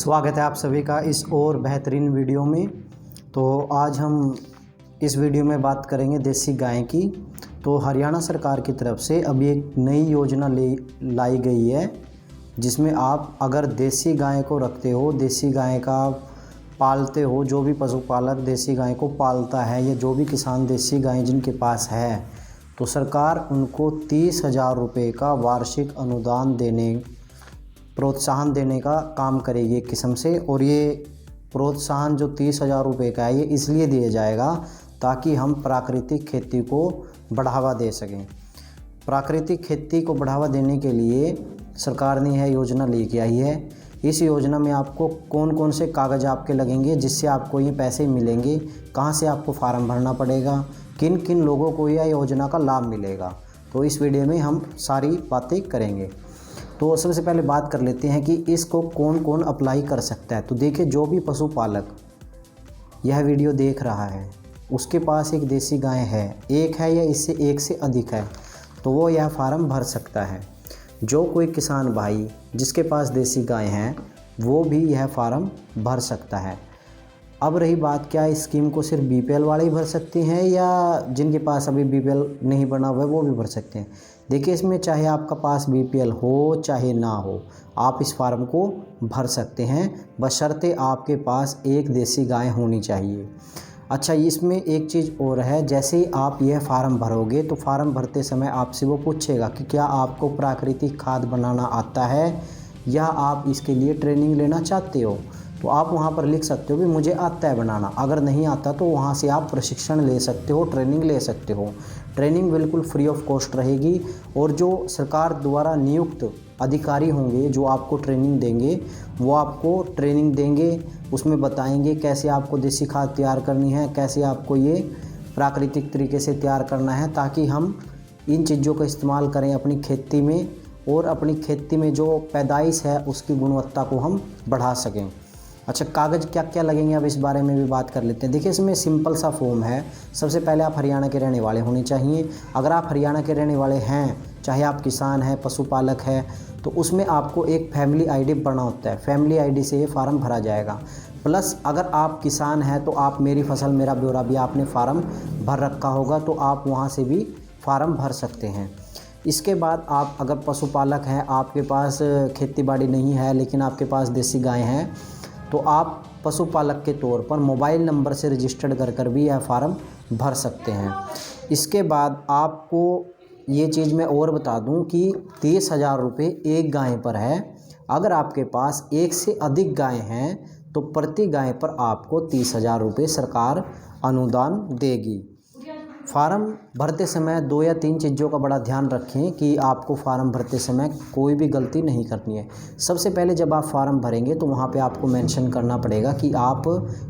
स्वागत है आप सभी का इस और बेहतरीन वीडियो में। तो आज हम इस वीडियो में बात करेंगे देसी गाय की। तो हरियाणा सरकार की तरफ से अभी एक नई योजना लाई गई है, जिसमें आप अगर देसी गाय को रखते हो, देसी गाय का पालते हो, जो भी पशुपालक देसी गाय को पालता है या जो भी किसान देसी गाय जिनके पास है, तो सरकार उनको 30,000 रुपये का वार्षिक अनुदान प्रोत्साहन देने का काम करेगी एक किस्म से। और ये प्रोत्साहन जो 30,000 रुपये का है, ये इसलिए दिया जाएगा ताकि हम प्राकृतिक खेती को बढ़ावा दे सकें। प्राकृतिक खेती को बढ़ावा देने के लिए सरकार ने यह योजना लेके आई है। इस योजना में आपको कौन कौन से कागज़ आपके लगेंगे जिससे आपको ये पैसे मिलेंगे, कहाँ से आपको फार्म भरना पड़ेगा, किन किन लोगों को यह योजना का लाभ मिलेगा, तो इस वीडियो में हम सारी बातें करेंगे। तो सबसे पहले बात कर लेते हैं कि इसको कौन कौन अप्लाई कर सकता है। तो देखिए, जो भी पशुपालक यह वीडियो देख रहा है, उसके पास एक देसी गाय है, एक है या इससे एक से अधिक है, तो वो यह फार्म भर सकता है। जो कोई किसान भाई जिसके पास देसी गाय हैं, वो भी यह फार्म भर सकता है। अब रही बात, क्या इस स्कीम को सिर्फ बीपीएल वाले ही भर सकते हैं या जिनके पास अभी बीपीएल नहीं बना हुआ है वो भी भर सकते हैं। देखिए, इसमें चाहे आपका पास बीपीएल हो चाहे ना हो, आप इस फार्म को भर सकते हैं, बशर्ते आपके पास एक देसी गाय होनी चाहिए। अच्छा, इसमें एक चीज़ और है, जैसे ही आप यह फार्म भरोगे तो फार्म भरते समय आपसे वो पूछेगा कि क्या आपको प्राकृतिक खाद बनाना आता है या आप इसके लिए ट्रेनिंग लेना चाहते हो। तो आप वहाँ पर लिख सकते हो कि मुझे आता है बनाना। अगर नहीं आता तो वहाँ से आप प्रशिक्षण ले सकते हो, ट्रेनिंग ले सकते हो। ट्रेनिंग बिल्कुल फ्री ऑफ कॉस्ट रहेगी और जो सरकार द्वारा नियुक्त अधिकारी होंगे जो आपको ट्रेनिंग देंगे, वो आपको ट्रेनिंग देंगे, उसमें बताएंगे कैसे आपको देसी खाद तैयार करनी है, कैसे आपको ये प्राकृतिक तरीके से तैयार करना है, ताकि हम इन चीज़ों का इस्तेमाल करें अपनी खेती में और अपनी खेती में जो पैदाइश है उसकी गुणवत्ता को हम बढ़ा सकें। अच्छा, कागज़ क्या क्या लगेंगे, अब इस बारे में भी बात कर लेते हैं। देखिए, इसमें सिंपल सा फॉर्म है। सबसे पहले आप हरियाणा के रहने वाले होने चाहिए। अगर आप हरियाणा के रहने वाले हैं, चाहे आप किसान हैं, पशुपालक हैं, तो उसमें आपको एक फैमिली आईडी भरना होता है। फैमिली आईडी से ये फार्म भरा जाएगा। प्लस अगर आप किसान हैं तो आप मेरी फसल मेरा ब्यौरा भी आपने फार्म भर रखा होगा, तो आप वहाँ से भी फार्म भर सकते हैं। इसके बाद आप अगर पशुपालक हैं, आपके पास खेती बाड़ी नहीं है लेकिन आपके पास देसी गाय हैं, तो आप पशुपालक के तौर पर मोबाइल नंबर से रजिस्टर्ड कर भी यह फार्म भर सकते हैं। इसके बाद आपको ये चीज़ मैं और बता दूं कि 30,000 रुपये एक गाय पर है। अगर आपके पास एक से अधिक गाय हैं तो प्रति गाय पर आपको 30,000 रुपये सरकार अनुदान देगी। फार्म भरते समय 2 या 3 चीज़ों का बड़ा ध्यान रखें कि आपको फार्म भरते समय कोई भी गलती नहीं करनी है। सबसे पहले जब आप फार्म भरेंगे तो वहाँ पे आपको मेंशन करना पड़ेगा कि आप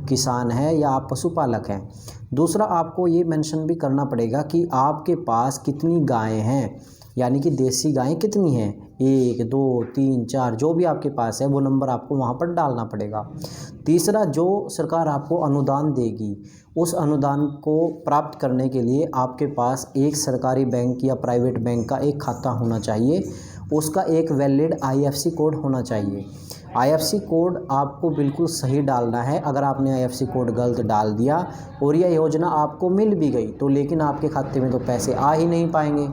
किसान हैं या आप पशुपालक हैं। दूसरा, आपको ये मेंशन भी करना पड़ेगा कि आपके पास कितनी गायें हैं, यानी कि देसी गायें कितनी हैं, 1, 2, 3, 4 जो भी आपके पास है वो नंबर आपको वहाँ पर डालना पड़ेगा। तीसरा, जो सरकार आपको अनुदान देगी, उस अनुदान को प्राप्त करने के लिए आपके पास एक सरकारी बैंक या प्राइवेट बैंक का एक खाता होना चाहिए। उसका एक वैलिड आईएफएससी कोड होना चाहिए। आईएफएससी कोड आपको बिल्कुल सही डालना है। अगर आपने आईएफएससी कोड गलत डाल दिया और यह योजना आपको मिल भी गई तो लेकिन आपके खाते में तो पैसे आ ही नहीं पाएंगे।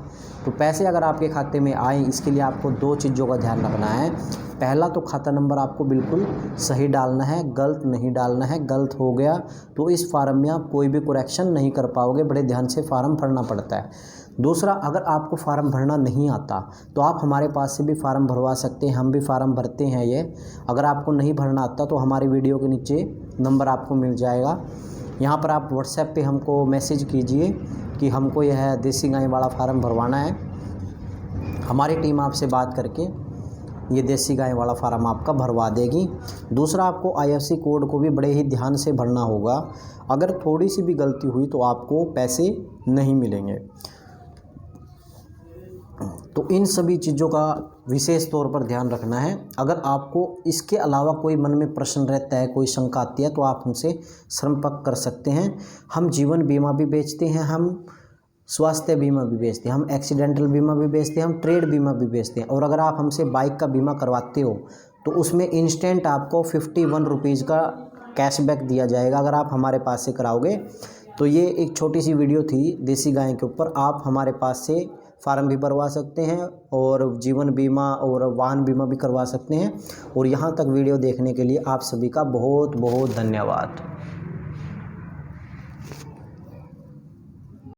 तो पैसे अगर आपके खाते में आए, इसके लिए आपको 2 चीज़ों का ध्यान रखना है। पहला तो खाता नंबर आपको बिल्कुल सही डालना है, गलत नहीं डालना है। गलत हो गया तो इस फार्म में आप कोई भी करेक्शन नहीं कर पाओगे, बड़े ध्यान से फार्म भरना पड़ता है। दूसरा, अगर आपको फार्म भरना नहीं आता तो आप हमारे पास से भी फार्म भरवा सकते हैं, हम भी फार्म भरते हैं ये। अगर आपको नहीं भरना आता तो हमारी वीडियो के नीचे नंबर आपको मिल जाएगा, यहाँ पर आप व्हाट्सएप पे हमको मैसेज कीजिए कि हमको यह देसी गाय वाला फार्म भरवाना है। हमारी टीम आपसे बात करके ये देसी गाय वाला फार्म आपका भरवा देगी। दूसरा, आपको आईएफएससी कोड को भी बड़े ही ध्यान से भरना होगा। अगर थोड़ी सी भी गलती हुई तो आपको पैसे नहीं मिलेंगे। तो इन सभी चीज़ों का विशेष तौर पर ध्यान रखना है। अगर आपको इसके अलावा कोई मन में प्रश्न रहता है, कोई शंका आती है, तो आप हमसे संपर्क कर सकते हैं। हम जीवन बीमा भी बेचते हैं, हम स्वास्थ्य बीमा भी बेचते हैं, हम एक्सीडेंटल बीमा भी बेचते हैं, हम ट्रेड बीमा भी बेचते हैं। और अगर आप हमसे बाइक का बीमा करवाते हो तो उसमें इंस्टेंट आपको 51 रुपीज़ का कैशबैक दिया जाएगा अगर आप हमारे पास से कराओगे। तो ये एक छोटी सी वीडियो थी देसी गाय के ऊपर। आप हमारे पास से फार्म भी भरवा सकते हैं और जीवन बीमा और वाहन बीमा भी करवा सकते हैं। और यहाँ तक वीडियो देखने के लिए आप सभी का बहुत बहुत धन्यवाद।